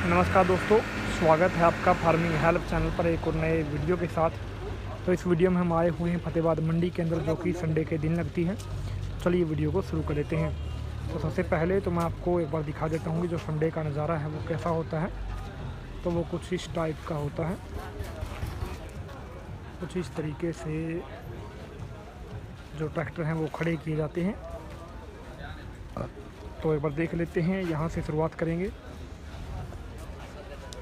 नमस्कार दोस्तों, स्वागत है आपका फार्मिंग हेल्प चैनल पर एक और नए वीडियो के साथ। तो इस वीडियो में हम आए हुए हैं फतेहाबाद मंडी के अंदर, जो कि संडे के दिन लगती है। तो चलिए वीडियो को शुरू कर लेते हैं। तो सबसे पहले तो मैं आपको एक बार दिखा देता हूँ कि जो संडे का नज़ारा है वो कैसा होता है। तो वो कुछ इस टाइप का होता है, कुछ इस तरीके से जो ट्रैक्टर हैं वो खड़े किए जाते हैं। तो एक बार देख लेते हैं, यहाँ से शुरुआत करेंगे।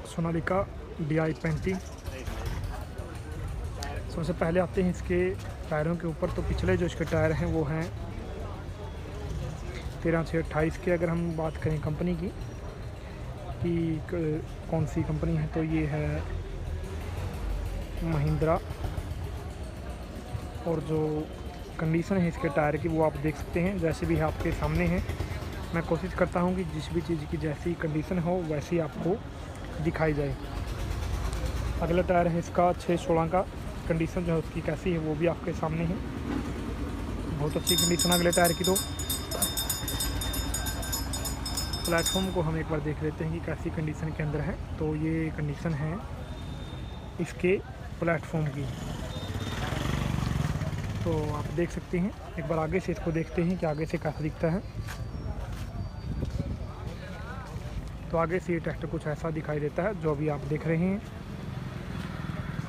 सोनालिका DI 35। सबसे पहले आते हैं इसके टायरों के ऊपर। तो पिछले जो इसके टायर हैं वो हैं 13/6/28 के। अगर हम बात करें कंपनी की कि कौन सी कंपनी है, तो ये है महिंद्रा। और जो कंडीशन है इसके टायर की वो आप देख सकते हैं, जैसे भी आपके सामने है। मैं कोशिश करता हूँ कि जिस भी चीज़ की जैसी कंडीशन हो वैसी आपको दिखाई जाए। अगला टायर है इसका 6/16 का। कंडीशन जो है उसकी कैसी है वो भी आपके सामने है, बहुत अच्छी कंडीशन अगले टायर की। तो प्लेटफॉर्म को हम एक बार देख लेते हैं कि कैसी कंडीशन के अंदर है। तो ये कंडीशन है इसके प्लेटफॉर्म की, तो आप देख सकते हैं। एक बार आगे से इसको देखते हैं कि आगे से कैसा दिखता है। तो आगे से ये ट्रैक्टर कुछ ऐसा दिखाई देता है जो अभी आप देख रहे हैं।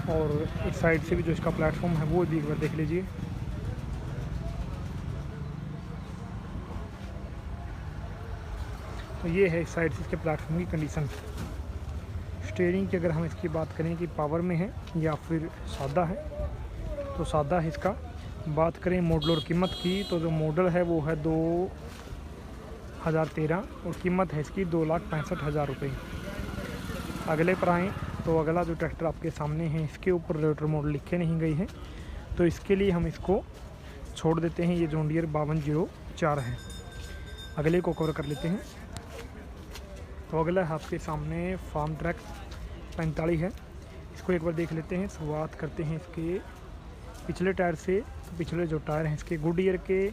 और इस साइड से भी जो इसका प्लेटफॉर्म है वो भी एक बार देख लीजिए। तो ये है इस साइड से इसके प्लेटफॉर्म की कंडीशन। स्टीयरिंग की अगर हम इसकी बात करें कि पावर में है या फिर सादा है, तो सादा है इसका। बात करें मॉडल और कीमत की, तो जो मॉडल है वो है 2013 और कीमत है इसकी 2,65,000 रुपये। अगले पर आएँ तो अगला जो ट्रैक्टर आपके सामने है इसके ऊपर रोटर मॉडल लिखे नहीं गई है, तो इसके लिए हम इसको छोड़ देते हैं। ये जॉन डियर 5204 है। अगले को कवर कर लेते हैं। तो अगला है आपके सामने फार्म ट्रैक 45 है। इसको एक बार देख लेते हैं। शुरुआत करते हैं इसके पिछले टायर से। तो पिछले जो टायर हैं इसके गुडियर के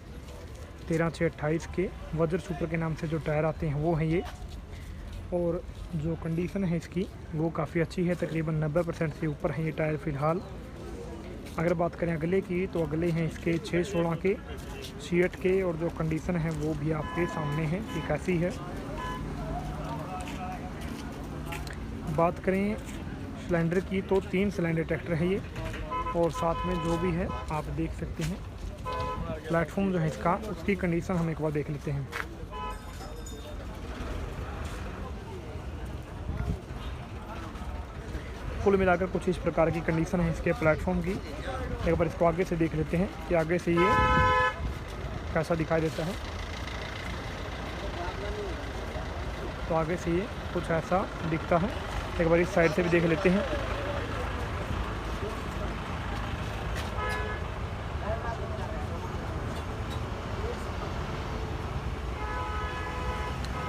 13/6/28 के वज्र सुपर के नाम से जो टायर आते हैं वो हैं ये। और जो कंडीशन है इसकी वो काफ़ी अच्छी है, तकरीबन 90% से ऊपर है ये टायर फ़िलहाल। अगर बात करें अगले की, तो अगले हैं इसके 6/16 के सीएट के। और जो कंडीशन है वो भी आपके सामने है कि कैसी है। बात करें सिलेंडर की, तो 3 सिलेंडर ट्रैक्टर है ये। और साथ में जो भी है आप देख सकते हैं प्लेटफॉर्म जो है इसका, उसकी कंडीशन हम एक बार देख लेते हैं। कुल मिलाकर कुछ इस प्रकार की कंडीशन है इसके प्लेटफॉर्म की। एक बार इसको आगे से देख लेते हैं कि आगे से ये कैसा दिखाई देता है। तो आगे से ये कुछ ऐसा दिखता है। एक बार इस साइड से भी देख लेते हैं।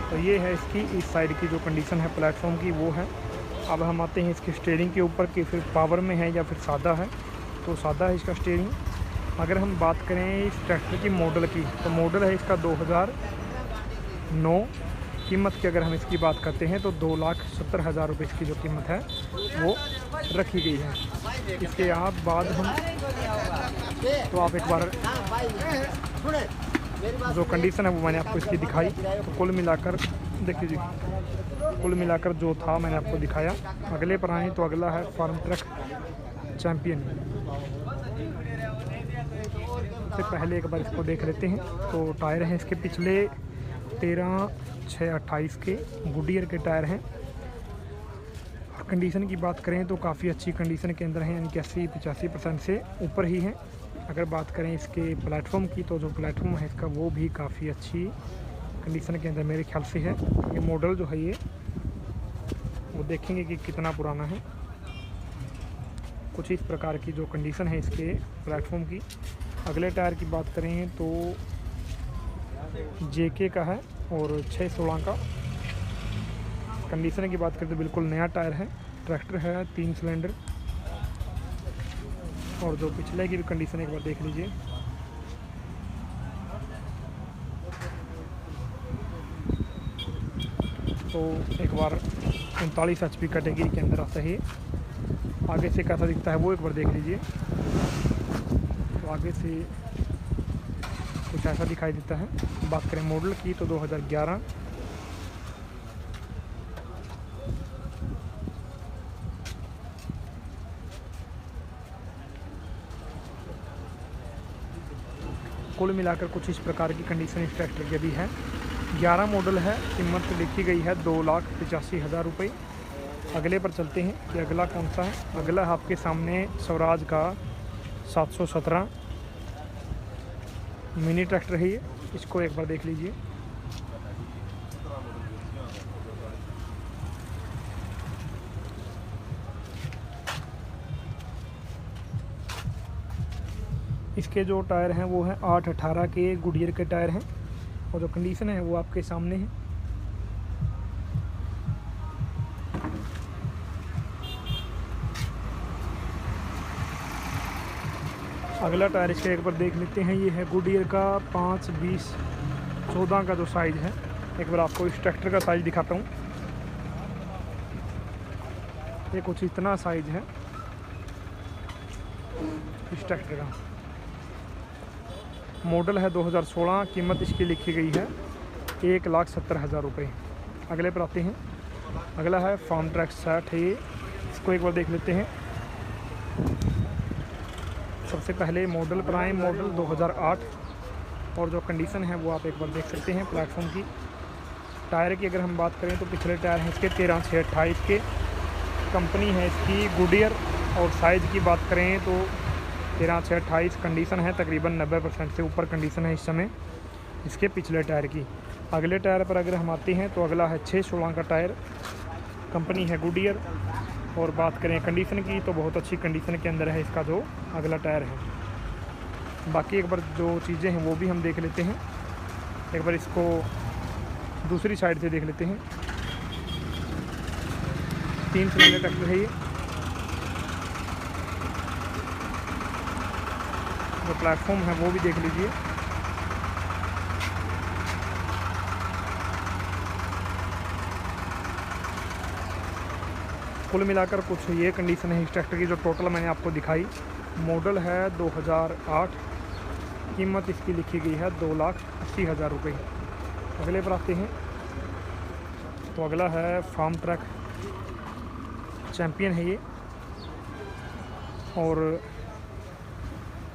तो ये है इसकी इस साइड की जो कंडीशन है प्लेटफॉर्म की, वो है। अब हम आते हैं इसकी स्टीयरिंग के ऊपर कि फिर पावर में है या फिर सादा है। तो सादा है इसका स्टीयरिंग। अगर हम बात करें इस ट्रैक्टर की मॉडल की, तो मॉडल है इसका 2009। कीमत की अगर हम इसकी बात करते हैं तो 2,70,000 रुपये इसकी जो कीमत है वो रखी गई है। इसके बाद हम तो आप एक बार जो कंडीशन है वो मैंने आपको इसकी दिखाई। तो कुल मिलाकर देख लीजिए, कुल मिलाकर जो था मैंने आपको दिखाया। अगले पर आए तो अगला है फार्म ट्रक चैम्पियन। सबसे पहले एक बार इसको देख लेते हैं। तो टायर हैं इसके पिछले 13/6/28 के गुडियर के टायर हैं। कंडीशन की बात करें तो काफ़ी अच्छी कंडीशन के अंदर हैं, यानी कि 80-85% से ऊपर ही हैं। अगर बात करें इसके प्लेटफॉर्म की, तो जो प्लेटफॉर्म है इसका वो भी काफ़ी अच्छी कंडीशन के अंदर मेरे ख्याल से है। ये मॉडल जो है ये वो देखेंगे कि कितना पुराना है। कुछ इस प्रकार की जो कंडीशन है इसके प्लेटफॉर्म की। अगले टायर की बात करें तो JK का है और 6/16 का। कंडीशन की बात करें तो बिल्कुल नया टायर है। ट्रैक्टर है 3 सिलेंडर। और जो पिछले की भी कंडीशन एक बार देख लीजिए। तो एक बार 39 HP कैटेगरी के अंदर आता है। आगे से कैसा दिखता है वो एक बार देख लीजिए। तो आगे से कुछ ऐसा दिखाई देता है। बात करें मॉडल की तो 2011। कुल मिलाकर कुछ इस प्रकार की कंडीशन इस ट्रैक्टर की भी है। 11 मॉडल है, कीमत लिखी गई है 2,85,000 रुपये। अगले पर चलते हैं कि अगला कौन सा है। अगला है आपके सामने स्वराज का 717 मिनी ट्रैक्टर है ये। इसको एक बार देख लीजिए। इसके जो टायर हैं वो हैं 8/18 के गुडियर के टायर हैं और जो कंडीशन है वो आपके सामने है। अगला टायर इसके एक बार देख लेते हैं। ये है गुडियर का 5/20/14 का जो साइज़ है। एक बार आपको इस ट्रैक्टर का साइज़ दिखाता हूँ। ये कुछ इतना साइज़ है इस ट्रैक्टर का। मॉडल है 2016। कीमत इसकी लिखी गई है 1,70,000 रुपये। अगले पर आते हैं। अगला है फार्म ट्रैक 60 है ये। इसको एक बार देख लेते हैं। सबसे पहले मॉडल पर आए। मॉडल 2008 और जो कंडीशन है वो आप एक बार देख सकते हैं प्लेटफॉर्म की। टायर की अगर हम बात करें तो पिछले टायर हैं इसके 13/6/28 के। कंपनी है इसकी गुडियर और साइज़ की बात करें तो 13/6/28 कंडीशन है। तकरीबन 90% से ऊपर कंडीशन है इस समय इसके पिछले टायर की। अगले टायर पर अगर हम आते हैं तो अगला है 6/16 का टायर। कंपनी है गुडियर और बात करें कंडीशन की तो बहुत अच्छी कंडीशन के अंदर है इसका जो अगला टायर है। बाकी एक बार जो चीज़ें हैं वो भी हम देख लेते हैं। एक बार इसको दूसरी साइड से देख लेते हैं। 3 सिलेंडर ट्रैक्टर है ये। जो प्लेटफॉर्म है वो भी देख लीजिए। कुल मिलाकर कुछ ये कंडीशन है इस ट्रैक्टर की जो टोटल मैंने आपको दिखाई। मॉडल है 2008। कीमत इसकी लिखी गई है 2,80,000 रुपये। अगले पर आते हैं तो अगला है फार्म ट्रैक चैम्पियन है ये। और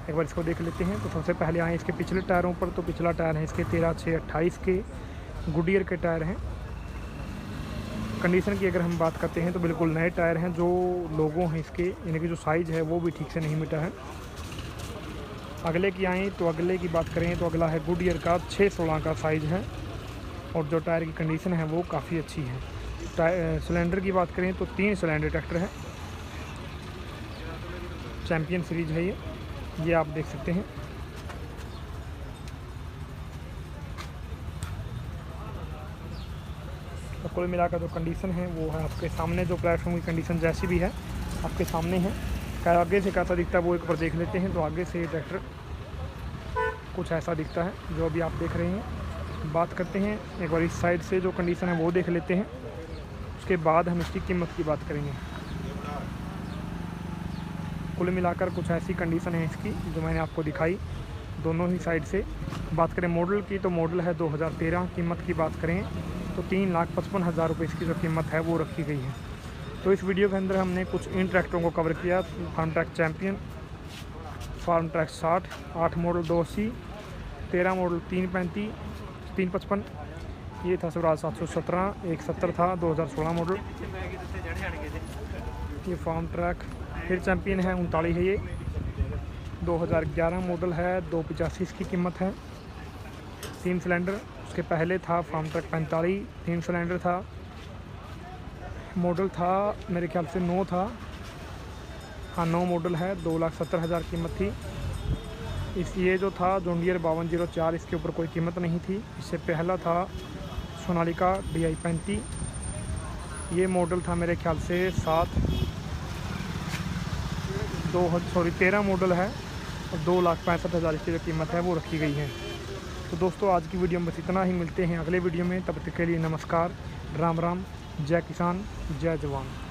एक बार इसको देख लेते हैं। तो सबसे पहले आए इसके पिछले टायरों पर। तो पिछला टायर है इसके 13/6/28 के गुडियर के टायर हैं। कंडीशन की अगर हम बात करते हैं तो बिल्कुल नए टायर हैं। जो लोगों हैं इसके यानी कि जो साइज़ है वो भी ठीक से नहीं मिटा है। अगले की आएँ तो अगले की बात करें तो अगला है गुडियर का 6/16 का साइज़ है और जो टायर की कंडीशन है वो काफ़ी अच्छी है। सिलेंडर की बात करें तो 3 सिलेंडर ट्रैक्टर है। चैम्पियन सीरीज है ये आप देख सकते हैं। तो कुल मिलाकर जो कंडीशन है वो है आपके सामने। जो प्लेटफॉर्म की कंडीशन जैसी भी है आपके सामने है। आगे से कैसा दिखता है वो एक बार देख लेते हैं। तो आगे से ट्रैक्टर कुछ ऐसा दिखता है जो अभी आप देख रहे हैं। बात करते हैं एक बार इस साइड से जो कंडीशन है वो देख लेते हैं। उसके बाद हम इसकी कीमत की बात करेंगे। कुल मिलाकर कुछ ऐसी कंडीशन है इसकी जो मैंने आपको दिखाई दोनों ही साइड से। बात करें मॉडल की तो मॉडल है 2013। कीमत की बात करें तो 3,55,000 रुपये इसकी जो कीमत है वो रखी गई है। तो इस वीडियो के अंदर हमने कुछ इन ट्रैक्टरों को कवर किया। Farm track champion, farm track 60, 8 model 280, 13 model 355। ये था स्वराज 717, 170 था 2016 मॉडल। ये फार्म ट्रैक फिर चैम्पियन है 39 है ये। 2011 मॉडल है 285 इसकी कीमत है। 3 सिलेंडर। उसके पहले था फार्म ट्रैक 45, 3 सिलेंडर था। मॉडल था मेरे ख्याल से 9 था। हाँ 9 मॉडल है। 2,70,000 कीमत थी। ये जो था जॉन डियर 5204 इसके ऊपर कोई कीमत नहीं थी। इससे पहला था सोनालिका DI 35। ये मॉडल था मेरे ख्याल से 13 मॉडल है और 2,65,000 इसकी जो कीमत है वो रखी गई है। तो दोस्तों आज की वीडियो में बस इतना ही। मिलते हैं अगले वीडियो में। तब तक के लिए नमस्कार। राम राम, जय किसान, जय जवान।